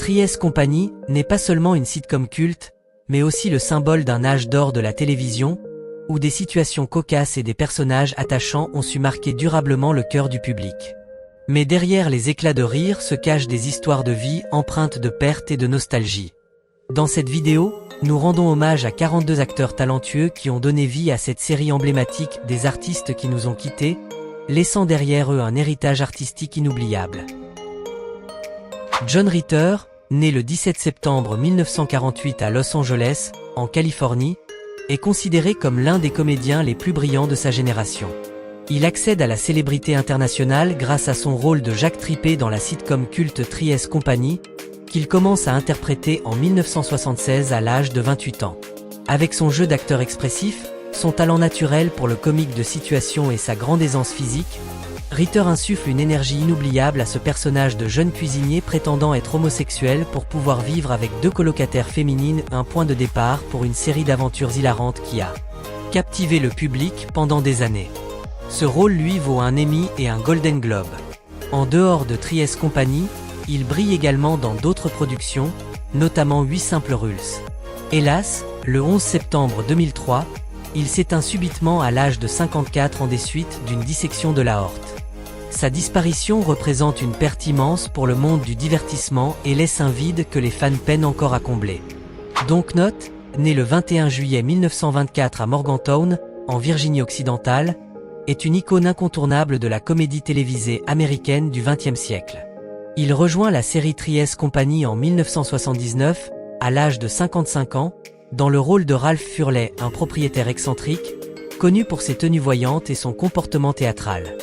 Three's Company n'est pas seulement une sitcom culte, mais aussi le symbole d'un âge d'or de la télévision, où des situations cocasses et des personnages attachants ont su marquer durablement le cœur du public. Mais derrière les éclats de rire se cachent des histoires de vie empreintes de perte et de nostalgie. Dans cette vidéo, nous rendons hommage à 42 acteurs talentueux qui ont donné vie à cette série emblématique des artistes qui nous ont quittés, laissant derrière eux un héritage artistique inoubliable. John Ritter, né le 17 septembre 1948 à Los Angeles, en Californie, est considéré comme l'un des comédiens les plus brillants de sa génération. Il accède à la célébrité internationale grâce à son rôle de Jack Trippé dans la sitcom culte Three's Company, qu'il commence à interpréter en 1976 à l'âge de 28 ans. Avec son jeu d'acteur expressif, son talent naturel pour le comique de situation et sa grande aisance physique, Ritter insuffle une énergie inoubliable à ce personnage de jeune cuisinier prétendant être homosexuel pour pouvoir vivre avec 2 colocataires féminines, un point de départ pour une série d'aventures hilarantes qui a captivé le public pendant des années. Ce rôle lui vaut un Emmy et un Golden Globe. En dehors de Three's Company, il brille également dans d'autres productions, notamment 8 Simple Rules. Hélas, le 11 septembre 2003, il s'éteint subitement à l'âge de 54 ans des suites d'une dissection de l'aorte. Sa disparition représente une perte immense pour le monde du divertissement et laisse un vide que les fans peinent encore à combler. Don Knotts, né le 21 juillet 1924 à Morgantown, en Virginie-Occidentale, est une icône incontournable de la comédie télévisée américaine du XXe siècle. Il rejoint la série Three's Company en 1979, à l'âge de 55 ans, dans le rôle de Ralph Furley, un propriétaire excentrique, connu pour ses tenues voyantes et son comportement théâtral.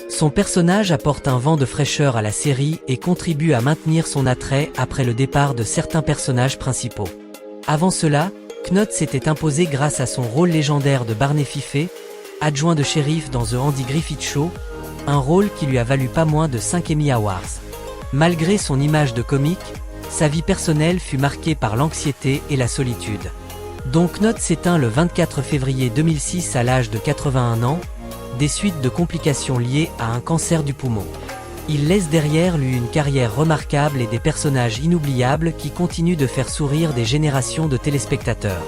Son personnage apporte un vent de fraîcheur à la série et contribue à maintenir son attrait après le départ de certains personnages principaux. Avant cela, Knotts s'était imposé grâce à son rôle légendaire de Barney Fife, adjoint de shérif dans The Andy Griffith Show, un rôle qui lui a valu pas moins de 5 Emmy Awards. Malgré son image de comique, sa vie personnelle fut marquée par l'anxiété et la solitude. Don Knotts s'éteint le 24 février 2006 à l'âge de 81 ans, des suites de complications liées à un cancer du poumon. Il laisse derrière lui une carrière remarquable et des personnages inoubliables qui continuent de faire sourire des générations de téléspectateurs.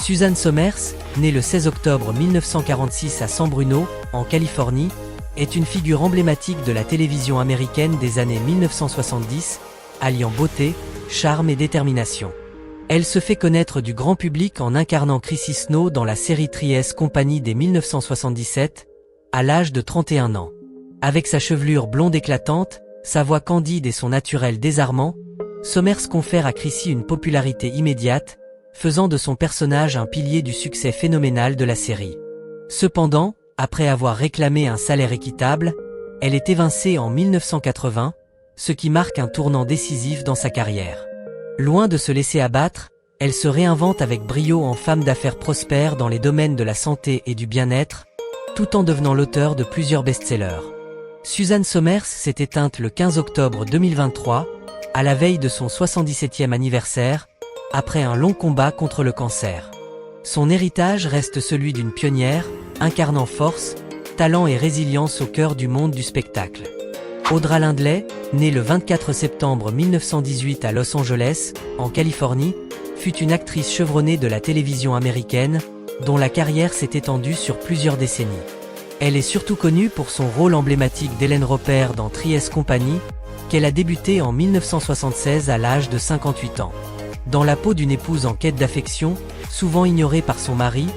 Suzanne Somers, née le 16 octobre 1946 à San Bruno, en Californie, est une figure emblématique de la télévision américaine des années 1970, alliant beauté, charme et détermination. Elle se fait connaître du grand public en incarnant Chrissy Snow dans la série Three's Company dès 1977, à l'âge de 31 ans. Avec sa chevelure blonde éclatante, sa voix candide et son naturel désarmant, Somers confère à Chrissy une popularité immédiate, faisant de son personnage un pilier du succès phénoménal de la série. Cependant, après avoir réclamé un salaire équitable, elle est évincée en 1980, ce qui marque un tournant décisif dans sa carrière. Loin de se laisser abattre, elle se réinvente avec brio en femme d'affaires prospère dans les domaines de la santé et du bien-être, tout en devenant l'auteur de plusieurs best-sellers. Suzanne Somers s'est éteinte le 15 octobre 2023, à la veille de son 77e anniversaire, après un long combat contre le cancer. Son héritage reste celui d'une pionnière, incarnant force, talent et résilience au cœur du monde du spectacle. Audra Lindley, née le 24 septembre 1918 à Los Angeles, en Californie, fut une actrice chevronnée de la télévision américaine, dont la carrière s'est étendue sur plusieurs décennies. Elle est surtout connue pour son rôle emblématique d'Ellen Roper dans Three's Company, qu'elle a débuté en 1976 à l'âge de 58 ans. Dans la peau d'une épouse en quête d'affection, souvent ignorée par son mari,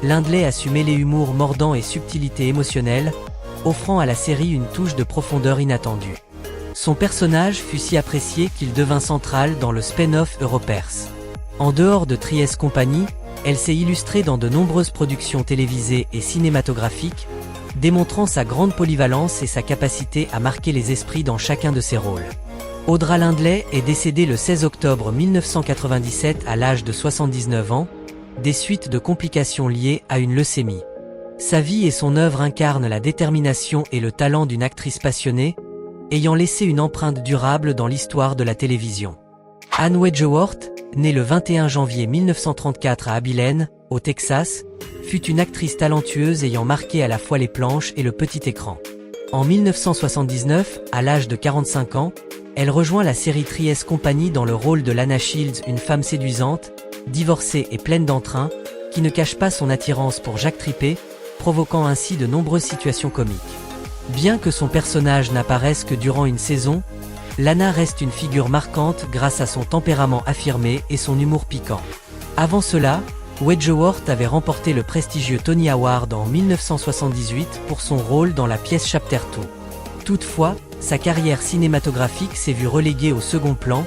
Lindley a su mêler humour mordant et subtilité émotionnelle, offrant à la série une touche de profondeur inattendue. Son personnage fut si apprécié qu'il devint central dans le spin-off Europers. En dehors de Three's Company, elle s'est illustrée dans de nombreuses productions télévisées et cinématographiques, démontrant sa grande polyvalence et sa capacité à marquer les esprits dans chacun de ses rôles. Audra Lindley est décédée le 16 octobre 1997 à l'âge de 79 ans, des suites de complications liées à une leucémie. Sa vie et son œuvre incarnent la détermination et le talent d'une actrice passionnée, ayant laissé une empreinte durable dans l'histoire de la télévision. Anne Wedgeworth, née le 21 janvier 1934 à Abilene, au Texas, fut une actrice talentueuse ayant marqué à la fois les planches et le petit écran. En 1979, à l'âge de 45 ans, Elle rejoint la série Three's Company dans le rôle de Lana Shields, une femme séduisante, divorcée et pleine d'entrain, qui ne cache pas son attirance pour Jack Trippey, provoquant ainsi de nombreuses situations comiques. Bien que son personnage n'apparaisse que durant une saison, Lana reste une figure marquante grâce à son tempérament affirmé et son humour piquant. Avant cela, Wedgeworth avait remporté le prestigieux Tony Award en 1978 pour son rôle dans la pièce Chapter 2. Toutefois, sa carrière cinématographique s'est vue reléguée au second plan,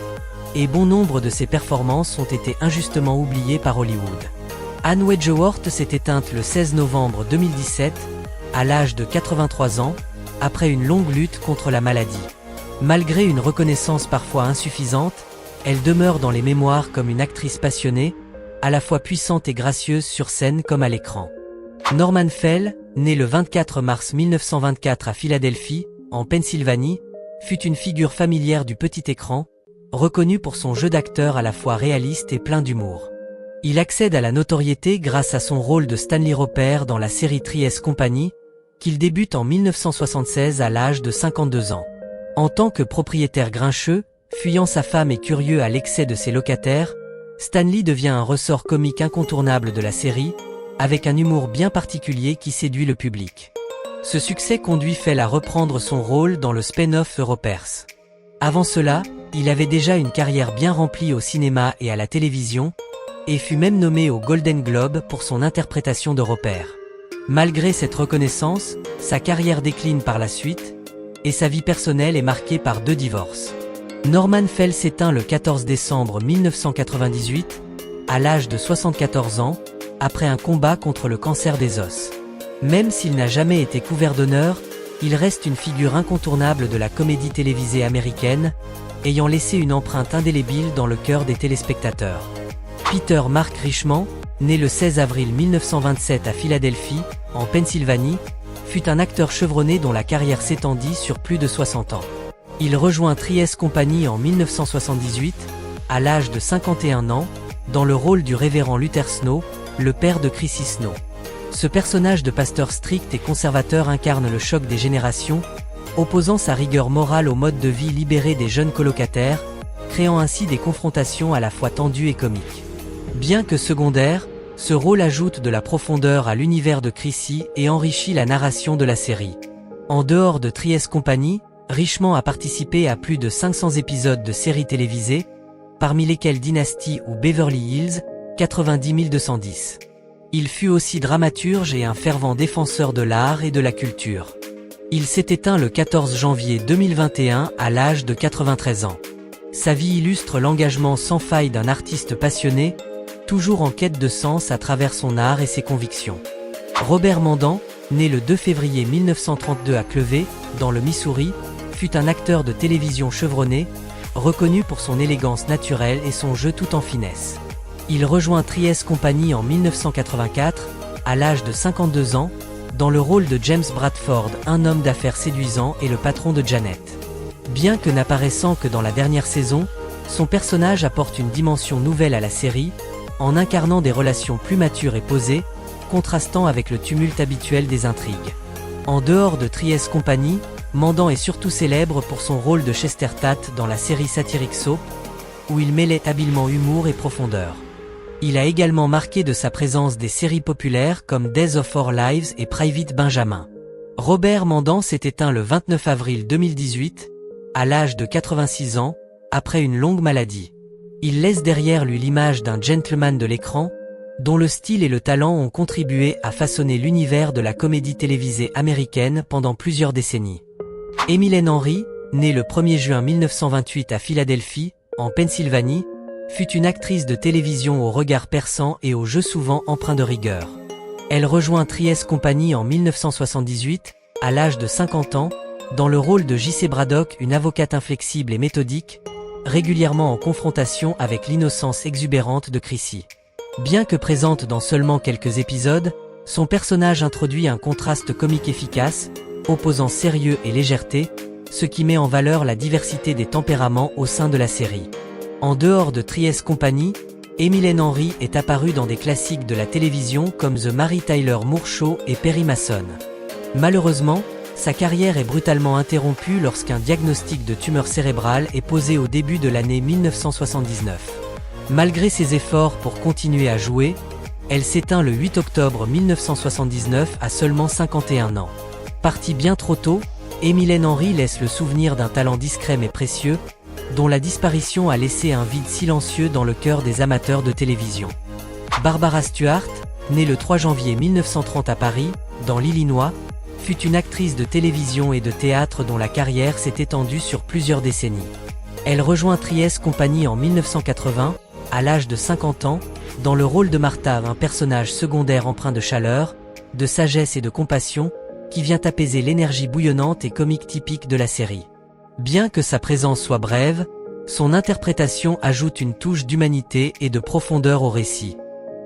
et bon nombre de ses performances ont été injustement oubliées par Hollywood. Anne Wedgeworth s'est éteinte le 16 novembre 2017, à l'âge de 83 ans, après une longue lutte contre la maladie. Malgré une reconnaissance parfois insuffisante, elle demeure dans les mémoires comme une actrice passionnée, à la fois puissante et gracieuse sur scène comme à l'écran. Norman Fell, né le 24 mars 1924 à Philadelphie, en Pennsylvanie, fut une figure familière du petit écran, reconnu pour son jeu d'acteur à la fois réaliste et plein d'humour. Il accède à la notoriété grâce à son rôle de Stanley Roper dans la série Three's Company, qu'il débute en 1976 à l'âge de 52 ans. En tant que propriétaire grincheux, fuyant sa femme et curieux à l'excès de ses locataires, Stanley devient un ressort comique incontournable de la série, avec un humour bien particulier qui séduit le public. Ce succès conduit Fell à reprendre son rôle dans le spin-off Ropers. Avant cela, il avait déjà une carrière bien remplie au cinéma et à la télévision, et fut même nommé au Golden Globe pour son interprétation de Roper. Malgré cette reconnaissance, sa carrière décline par la suite, et sa vie personnelle est marquée par 2 divorces. Norman Fell s'éteint le 14 décembre 1998, à l'âge de 74 ans, après un combat contre le cancer des os. Même s'il n'a jamais été couvert d'honneur, il reste une figure incontournable de la comédie télévisée américaine, ayant laissé une empreinte indélébile dans le cœur des téléspectateurs. Peter Mark Richman, né le 16 avril 1927 à Philadelphie, en Pennsylvanie, fut un acteur chevronné dont la carrière s'étendit sur plus de 60 ans. Il rejoint Three's Company en 1978, à l'âge de 51 ans, dans le rôle du révérend Luther Snow, le père de Chrissy Snow. Ce personnage de pasteur strict et conservateur incarne le choc des générations, opposant sa rigueur morale au mode de vie libéré des jeunes colocataires, créant ainsi des confrontations à la fois tendues et comiques. Bien que secondaire, ce rôle ajoute de la profondeur à l'univers de Chrissy et enrichit la narration de la série. En dehors de Three's Company, Richman a participé à plus de 500 épisodes de séries télévisées, parmi lesquels Dynasty ou Beverly Hills, 90 210. Il fut aussi dramaturge et un fervent défenseur de l'art et de la culture. Il s'est éteint le 14 janvier 2021 à l'âge de 93 ans. Sa vie illustre l'engagement sans faille d'un artiste passionné, toujours en quête de sens à travers son art et ses convictions. Robert Mandan, né le 2 février 1932 à Clevey, dans le Missouri, fut un acteur de télévision chevronné, reconnu pour son élégance naturelle et son jeu tout en finesse. Il rejoint Three's Company en 1984, à l'âge de 52 ans, dans le rôle de James Bradford, un homme d'affaires séduisant et le patron de Janet. Bien que n'apparaissant que dans la dernière saison, son personnage apporte une dimension nouvelle à la série, en incarnant des relations plus matures et posées, contrastant avec le tumulte habituel des intrigues. En dehors de Three's Company, Mandan est surtout célèbre pour son rôle de Chester Tat dans la série satirique Soap, où il mêlait habilement humour et profondeur. Il a également marqué de sa présence des séries populaires comme Days of Our Lives et Private Benjamin. Robert Mandan s'est éteint le 29 avril 2018, à l'âge de 86 ans, après une longue maladie. Il laisse derrière lui l'image d'un gentleman de l'écran, dont le style et le talent ont contribué à façonner l'univers de la comédie télévisée américaine pendant plusieurs décennies. Emmeline Henry, née le 1er juin 1928 à Philadelphie, en Pennsylvanie, fut une actrice de télévision au regard perçant et au jeu souvent empreint de rigueur. Elle rejoint Three's Company en 1978, à l'âge de 50 ans, dans le rôle de J.C. Braddock, une avocate inflexible et méthodique, régulièrement en confrontation avec l'innocence exubérante de Chrissy. Bien que présente dans seulement quelques épisodes, son personnage introduit un contraste comique efficace, opposant sérieux et légèreté, ce qui met en valeur la diversité des tempéraments au sein de la série. En dehors de Three's Company, Emmeline Henry est apparue dans des classiques de la télévision comme The Mary Tyler Moore Show et Perry Mason. Malheureusement, Sa carrière est brutalement interrompue lorsqu'un diagnostic de tumeur cérébrale est posé au début de l'année 1979. Malgré ses efforts pour continuer à jouer, elle s'éteint le 8 octobre 1979 à seulement 51 ans. Partie bien trop tôt, Emmeline Henry laisse le souvenir d'un talent discret mais précieux, dont la disparition a laissé un vide silencieux dans le cœur des amateurs de télévision. Barbara Stuart, née le 3 janvier 1930 à Paris, dans l'Illinois, fut une actrice de télévision et de théâtre dont la carrière s'est étendue sur plusieurs décennies. Elle rejoint Three's Company en 1980, à l'âge de 50 ans, dans le rôle de Martha, un personnage secondaire empreint de chaleur, de sagesse et de compassion, qui vient apaiser l'énergie bouillonnante et comique typique de la série. Bien que sa présence soit brève, son interprétation ajoute une touche d'humanité et de profondeur au récit.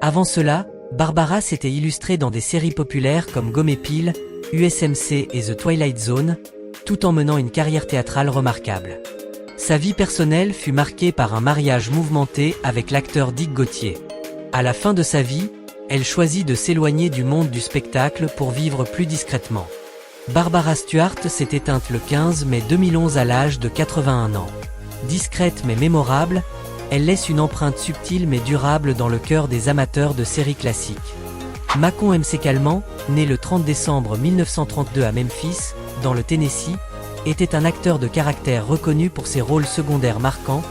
Avant cela, Barbara s'était illustrée dans des séries populaires comme Gomme et Pile, USMC et The Twilight Zone, tout en menant une carrière théâtrale remarquable. Sa vie personnelle fut marquée par un mariage mouvementé avec l'acteur Dick Gauthier. À la fin de sa vie, elle choisit de s'éloigner du monde du spectacle pour vivre plus discrètement. Barbara Stuart s'est éteinte le 15 mai 2011 à l'âge de 81 ans. Discrète mais mémorable, elle laisse une empreinte subtile mais durable dans le cœur des amateurs de séries classiques. Macon McCallum, né le 30 décembre 1932 à Memphis, dans le Tennessee, était un acteur de caractère reconnu pour ses rôles secondaires marquants,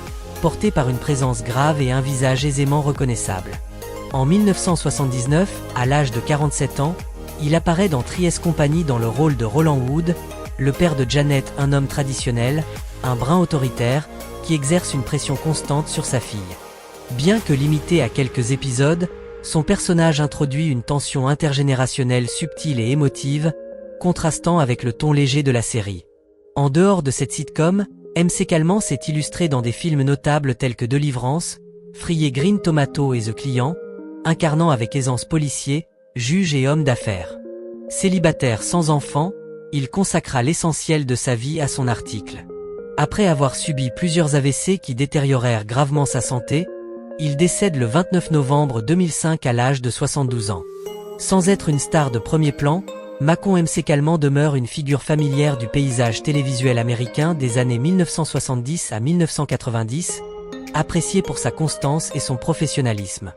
portés par une présence grave et un visage aisément reconnaissable. En 1979, à l'âge de 47 ans, il apparaît dans Three's Company dans le rôle de Roland Wood, le père de Janet, un homme traditionnel, un brin autoritaire, qui exerce une pression constante sur sa fille. Bien que limité à quelques épisodes, son personnage introduit une tension intergénérationnelle subtile et émotive, contrastant avec le ton léger de la série. En dehors de cette sitcom, McCallum s'est illustré dans des films notables tels que Deliverance, Free et Green Tomato et The Client, incarnant avec aisance policier, juge et homme d'affaires. Célibataire sans enfant, il consacra l'essentiel de sa vie à son article. Après avoir subi plusieurs AVC qui détériorèrent gravement sa santé, il décède le 29 novembre 2005 à l'âge de 72 ans. Sans être une star de premier plan, Macon McCallum demeure une figure familière du paysage télévisuel américain des années 1970 à 1990, apprécié pour sa constance et son professionnalisme.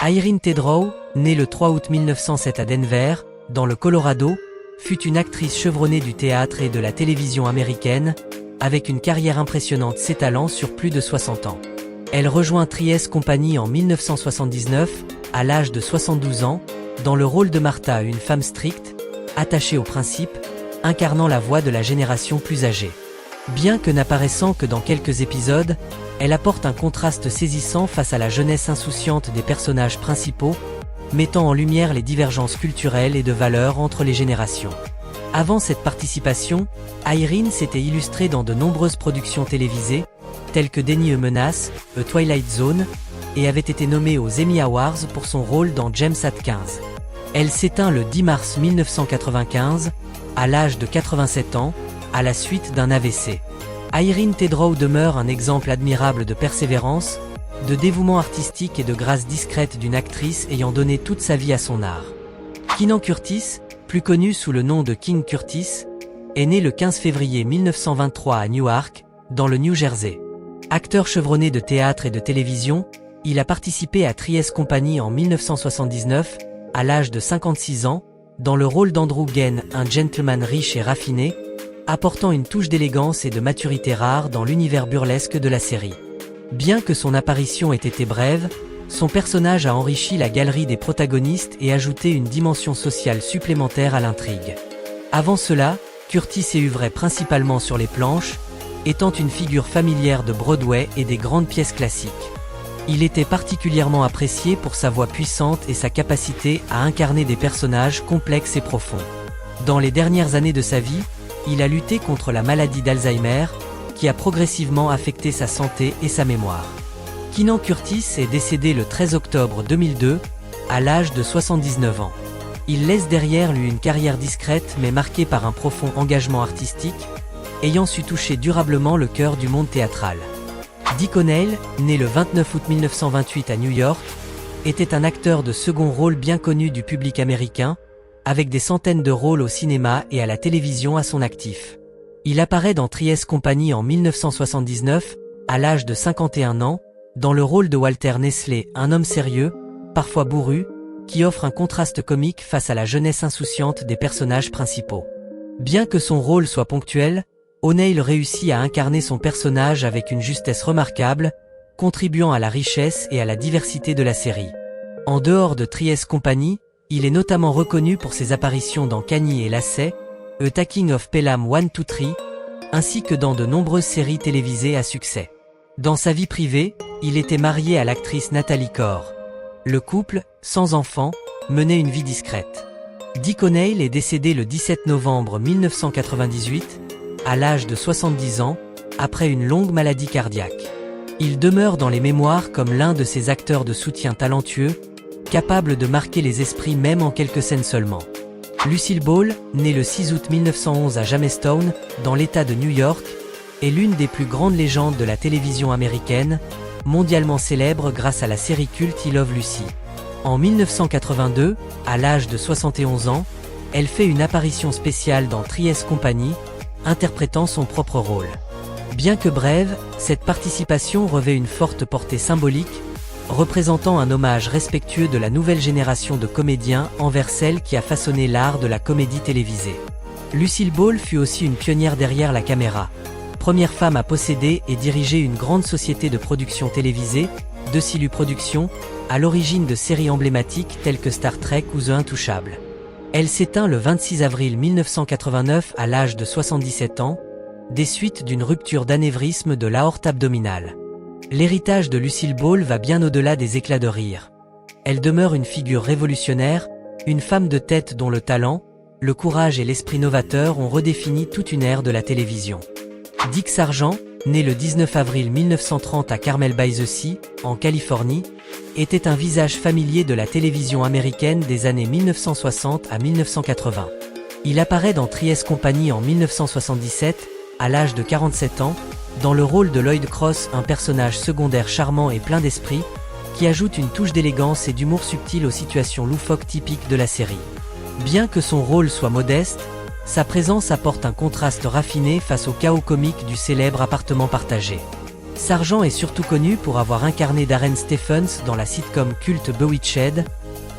Irene Tedrow, née le 3 août 1907 à Denver, dans le Colorado, fut une actrice chevronnée du théâtre et de la télévision américaine, avec une carrière impressionnante s'étalant sur plus de 60 ans. Elle rejoint Three's Company en 1979, à l'âge de 72 ans, dans le rôle de Martha, une femme stricte, attachée aux principes, incarnant la voix de la génération plus âgée. Bien que n'apparaissant que dans quelques épisodes, elle apporte un contraste saisissant face à la jeunesse insouciante des personnages principaux, mettant en lumière les divergences culturelles et de valeurs entre les générations. Avant cette participation, Irene s'était illustrée dans de nombreuses productions télévisées, telles que Denny a Menace, A Twilight Zone, et avait été nommée aux Emmy Awards pour son rôle dans James at 15. Elle s'éteint le 10 mars 1995, à l'âge de 87 ans, à la suite d'un AVC. Irene Tedrow demeure un exemple admirable de persévérance, de dévouement artistique et de grâce discrète d'une actrice ayant donné toute sa vie à son art. Keenan Curtis, plus connu sous le nom de King Curtis, est né le 15 février 1923 à Newark, dans le New Jersey. Acteur chevronné de théâtre et de télévision, il a participé à Three's Company en 1979, à l'âge de 56 ans, dans le rôle d'Andrew Gain, un gentleman riche et raffiné, apportant une touche d'élégance et de maturité rare dans l'univers burlesque de la série. Bien que son apparition ait été brève, son personnage a enrichi la galerie des protagonistes et ajouté une dimension sociale supplémentaire à l'intrigue. Avant cela, Curtis œuvrait principalement sur les planches, étant une figure familière de Broadway et des grandes pièces classiques. Il était particulièrement apprécié pour sa voix puissante et sa capacité à incarner des personnages complexes et profonds. Dans les dernières années de sa vie, il a lutté contre la maladie d'Alzheimer, qui a progressivement affecté sa santé et sa mémoire. Keenan Curtis est décédé le 13 octobre 2002, à l'âge de 79 ans. Il laisse derrière lui une carrière discrète mais marquée par un profond engagement artistique, ayant su toucher durablement le cœur du monde théâtral. Dick O'Neill, né le 29 août 1928 à New York, était un acteur de second rôle bien connu du public américain, avec des centaines de rôles au cinéma et à la télévision à son actif. Il apparaît dans Three's Company en 1979, à l'âge de 51 ans, dans le rôle de Walter Nestlé, un homme sérieux, parfois bourru, qui offre un contraste comique face à la jeunesse insouciante des personnages principaux. Bien que son rôle soit ponctuel, O'Neill réussit à incarner son personnage avec une justesse remarquable, contribuant à la richesse et à la diversité de la série. En dehors de Three's Company, il est notamment reconnu pour ses apparitions dans Cagny et Lacey, A Taking of Pelham 1-2-3, ainsi que dans de nombreuses séries télévisées à succès. Dans sa vie privée, il était marié à l'actrice Natalie Corr. Le couple, sans enfants, menait une vie discrète. Dick O'Neill est décédé le 17 novembre 1998, à l'âge de 70 ans, après une longue maladie cardiaque. Il demeure dans les mémoires comme l'un de ces acteurs de soutien talentueux, capable de marquer les esprits même en quelques scènes seulement. Lucille Ball, née le 6 août 1911 à Jamestown, dans l'État de New York, est l'une des plus grandes légendes de la télévision américaine, mondialement célèbre grâce à la série culte I Love Lucy. En 1982, à l'âge de 71 ans, elle fait une apparition spéciale dans Three's Company, interprétant son propre rôle. Bien que brève, cette participation revêt une forte portée symbolique, représentant un hommage respectueux de la nouvelle génération de comédiens envers celle qui a façonné l'art de la comédie télévisée. Lucille Ball fut aussi une pionnière derrière la caméra. Première femme à posséder et diriger une grande société de production télévisée, DeSilu Productions, à l'origine de séries emblématiques telles que Star Trek ou The Intouchables. Elle s'éteint le 26 avril 1989 à l'âge de 77 ans, des suites d'une rupture d'anévrisme de l'aorte abdominale. L'héritage de Lucille Ball va bien au-delà des éclats de rire. Elle demeure une figure révolutionnaire, une femme de tête dont le talent, le courage et l'esprit novateur ont redéfini toute une ère de la télévision. Dick Sargent, né le 19 avril 1930 à Carmel by the Sea, en Californie, était un visage familier de la télévision américaine des années 1960 à 1980. Il apparaît dans Three's Company en 1977, à l'âge de 47 ans, dans le rôle de Lloyd Cross, un personnage secondaire charmant et plein d'esprit, qui ajoute une touche d'élégance et d'humour subtil aux situations loufoques typiques de la série. Bien que son rôle soit modeste, sa présence apporte un contraste raffiné face au chaos comique du célèbre appartement partagé. Sargent est surtout connu pour avoir incarné Darren Stephens dans la sitcom culte Bewitched,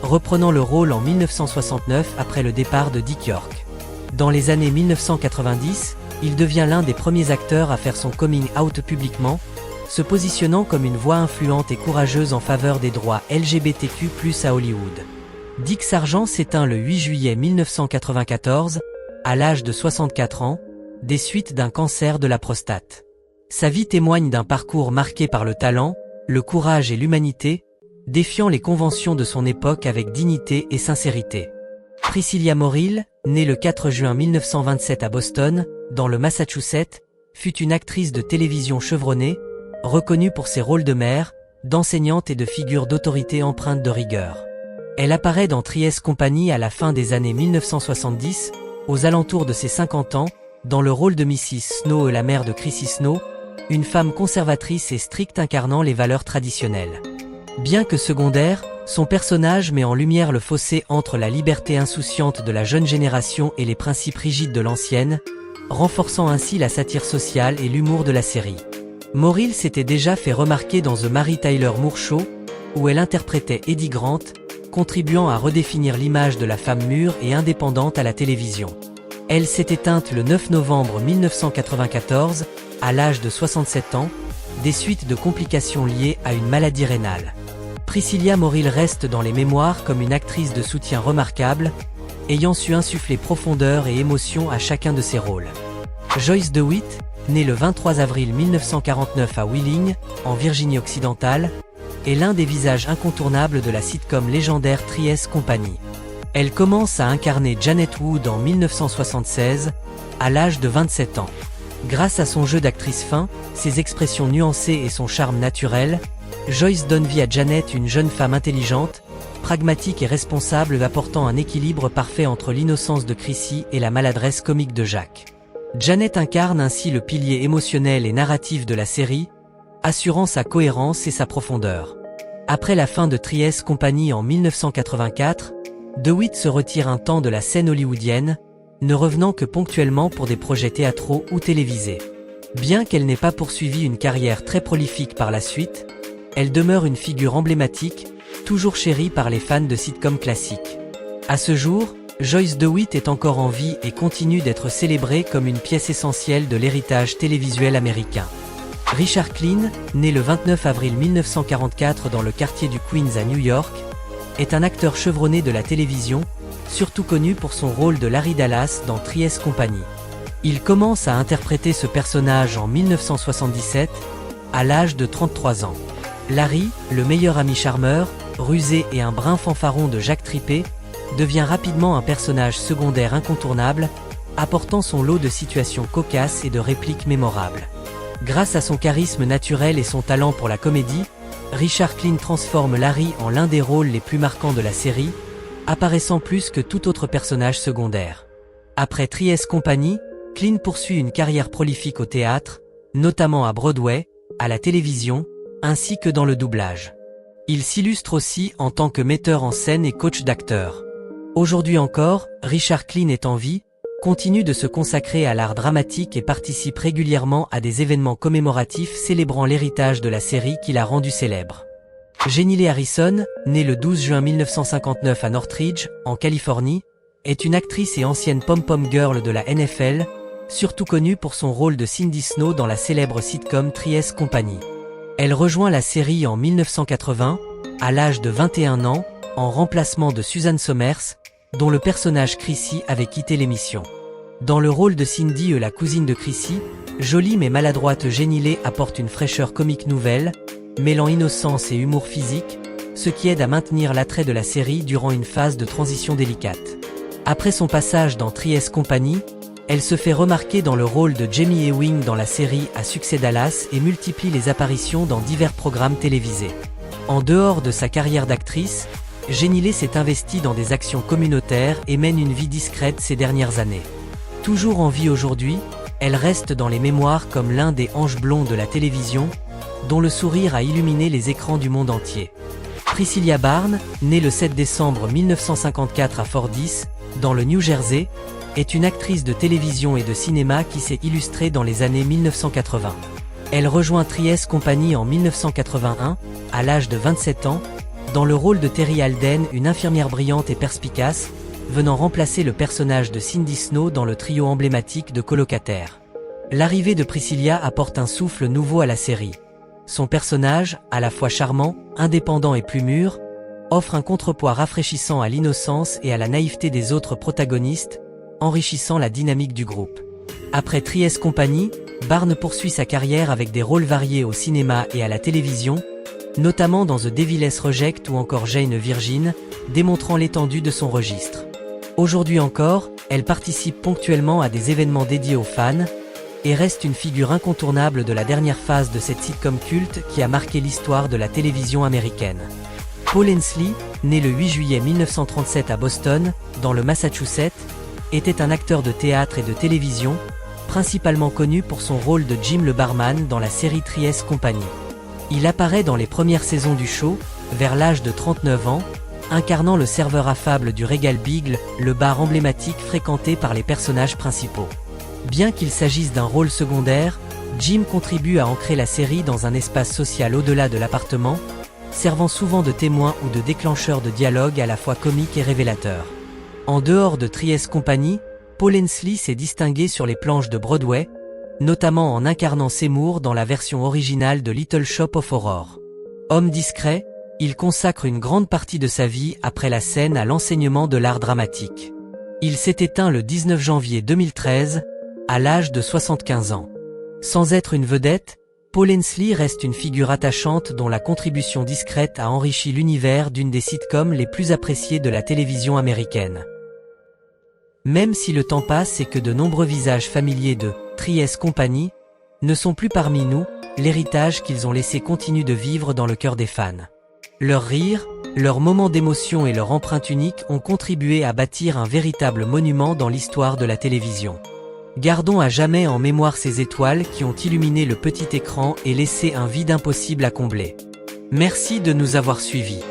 reprenant le rôle en 1969 après le départ de Dick York. Dans les années 1990, il devient l'un des premiers acteurs à faire son coming out publiquement, se positionnant comme une voix influente et courageuse en faveur des droits LGBTQ+ à Hollywood. Dick Sargent s'éteint le 8 juillet 1994, à l'âge de 64 ans, des suites d'un cancer de la prostate. Sa vie témoigne d'un parcours marqué par le talent, le courage et l'humanité, défiant les conventions de son époque avec dignité et sincérité. Priscilla Morrill, née le 4 juin 1927 à Boston, dans le Massachusetts, fut une actrice de télévision chevronnée, reconnue pour ses rôles de mère, d'enseignante et de figure d'autorité empreinte de rigueur. Elle apparaît dans Three's Company à la fin des années 1970, aux alentours de ses 50 ans, dans le rôle de Mrs. Snow, la mère de Chrissy Snow, une femme conservatrice et stricte incarnant les valeurs traditionnelles. Bien que secondaire, son personnage met en lumière le fossé entre la liberté insouciante de la jeune génération et les principes rigides de l'ancienne, renforçant ainsi la satire sociale et l'humour de la série. Morrill s'était déjà fait remarquer dans The Mary Tyler Moore Show, où elle interprétait Eddie Grant, contribuant à redéfinir l'image de la femme mûre et indépendante à la télévision. Elle s'est éteinte le 9 novembre 1994, à l'âge de 67 ans, des suites de complications liées à une maladie rénale. Priscilla Morrill reste dans les mémoires comme une actrice de soutien remarquable, ayant su insuffler profondeur et émotion à chacun de ses rôles. Joyce DeWitt, née le 23 avril 1949 à Wheeling, en Virginie-Occidentale, est l'un des visages incontournables de la sitcom légendaire Three's Company. Elle commence à incarner Janet Wood en 1976, à l'âge de 27 ans. Grâce à son jeu d'actrice fin, ses expressions nuancées et son charme naturel, Joyce donne vie à Janet, une jeune femme intelligente, pragmatique et responsable, apportant un équilibre parfait entre l'innocence de Chrissy et la maladresse comique de Jack. Janet incarne ainsi le pilier émotionnel et narratif de la série, assurant sa cohérence et sa profondeur. Après la fin de Three's Company en 1984, DeWitt se retire un temps de la scène hollywoodienne, ne revenant que ponctuellement pour des projets théâtraux ou télévisés. Bien qu'elle n'ait pas poursuivi une carrière très prolifique par la suite, elle demeure une figure emblématique, toujours chérie par les fans de sitcoms classiques. À ce jour, Joyce DeWitt est encore en vie et continue d'être célébrée comme une pièce essentielle de l'héritage télévisuel américain. Richard Klein, né le 29 avril 1944 dans le quartier du Queens à New York, est un acteur chevronné de la télévision, surtout connu pour son rôle de Larry Dallas dans Three's Company. Il commence à interpréter ce personnage en 1977, à l'âge de 33 ans. Larry, le meilleur ami charmeur, rusé et un brin fanfaron de Jack Trippé, devient rapidement un personnage secondaire incontournable, apportant son lot de situations cocasses et de répliques mémorables. Grâce à son charisme naturel et son talent pour la comédie, Richard Klein transforme Larry en l'un des rôles les plus marquants de la série, apparaissant plus que tout autre personnage secondaire. Après Three's Company, Klein poursuit une carrière prolifique au théâtre, notamment à Broadway, à la télévision, ainsi que dans le doublage. Il s'illustre aussi en tant que metteur en scène et coach d'acteurs. Aujourd'hui encore, Richard Klein est en vie, continue de se consacrer à l'art dramatique et participe régulièrement à des événements commémoratifs célébrant l'héritage de la série qui l'a rendu célèbre. Jenny Lee Harrison, née le 12 juin 1959 à Northridge, en Californie, est une actrice et ancienne pom-pom girl de la NFL, surtout connue pour son rôle de Cindy Snow dans la célèbre sitcom Three's Company. Elle rejoint la série en 1980, à l'âge de 21 ans, en remplacement de Suzanne Somers, dont le personnage Chrissy avait quitté l'émission. Dans le rôle de Cindy, la cousine de Chrissy, jolie mais maladroite Jenny Lee apporte une fraîcheur comique nouvelle, mêlant innocence et humour physique, ce qui aide à maintenir l'attrait de la série durant une phase de transition délicate. Après son passage dans Three's Company, elle se fait remarquer dans le rôle de Jamie Ewing dans la série à succès Dallas et multiplie les apparitions dans divers programmes télévisés. En dehors de sa carrière d'actrice, Jenny Lee s'est investie dans des actions communautaires et mène une vie discrète ces dernières années. Toujours en vie aujourd'hui, elle reste dans les mémoires comme l'un des anges blonds de la télévision, dont le sourire a illuminé les écrans du monde entier. Priscilla Barnes, née le 7 décembre 1954 à Fordyce, dans le New Jersey, est une actrice de télévision et de cinéma qui s'est illustrée dans les années 1980. Elle rejoint Three's Company en 1981, à l'âge de 27 ans, dans le rôle de Terry Alden, une infirmière brillante et perspicace, venant remplacer le personnage de Cindy Snow dans le trio emblématique de colocataires. L'arrivée de Priscilla apporte un souffle nouveau à la série. Son personnage, à la fois charmant, indépendant et plus mûr, offre un contrepoids rafraîchissant à l'innocence et à la naïveté des autres protagonistes, enrichissant la dynamique du groupe. Après Three's Company, Barnes poursuit sa carrière avec des rôles variés au cinéma et à la télévision, notamment dans The Devil's Reject ou encore Jane Virgin, démontrant l'étendue de son registre. Aujourd'hui encore, elle participe ponctuellement à des événements dédiés aux fans, et reste une figure incontournable de la dernière phase de cette sitcom culte qui a marqué l'histoire de la télévision américaine. Paul Hensley, né le 8 juillet 1937 à Boston, dans le Massachusetts, était un acteur de théâtre et de télévision, principalement connu pour son rôle de Jim le barman dans la série Three's Company. Il apparaît dans les premières saisons du show, vers l'âge de 39 ans, incarnant le serveur affable du Regal Beagle, le bar emblématique fréquenté par les personnages principaux. Bien qu'il s'agisse d'un rôle secondaire, Jim contribue à ancrer la série dans un espace social au-delà de l'appartement, servant souvent de témoin ou de déclencheur de dialogue à la fois comique et révélateur. En dehors de Three's Company, Paul Hensley s'est distingué sur les planches de Broadway, notamment en incarnant Seymour dans la version originale de Little Shop of Horror. Homme discret, il consacre une grande partie de sa vie après la scène à l'enseignement de l'art dramatique. Il s'est éteint le 19 janvier 2013, à l'âge de 75 ans. Sans être une vedette, Paul Hensley reste une figure attachante dont la contribution discrète a enrichi l'univers d'une des sitcoms les plus appréciées de la télévision américaine. Même si le temps passe et que de nombreux visages familiers de Three's Company ne sont plus parmi nous, l'héritage qu'ils ont laissé continue de vivre dans le cœur des fans. Leurs rires, leurs moments d'émotion et leur empreinte unique ont contribué à bâtir un véritable monument dans l'histoire de la télévision. Gardons à jamais en mémoire ces étoiles qui ont illuminé le petit écran et laissé un vide impossible à combler. Merci de nous avoir suivis.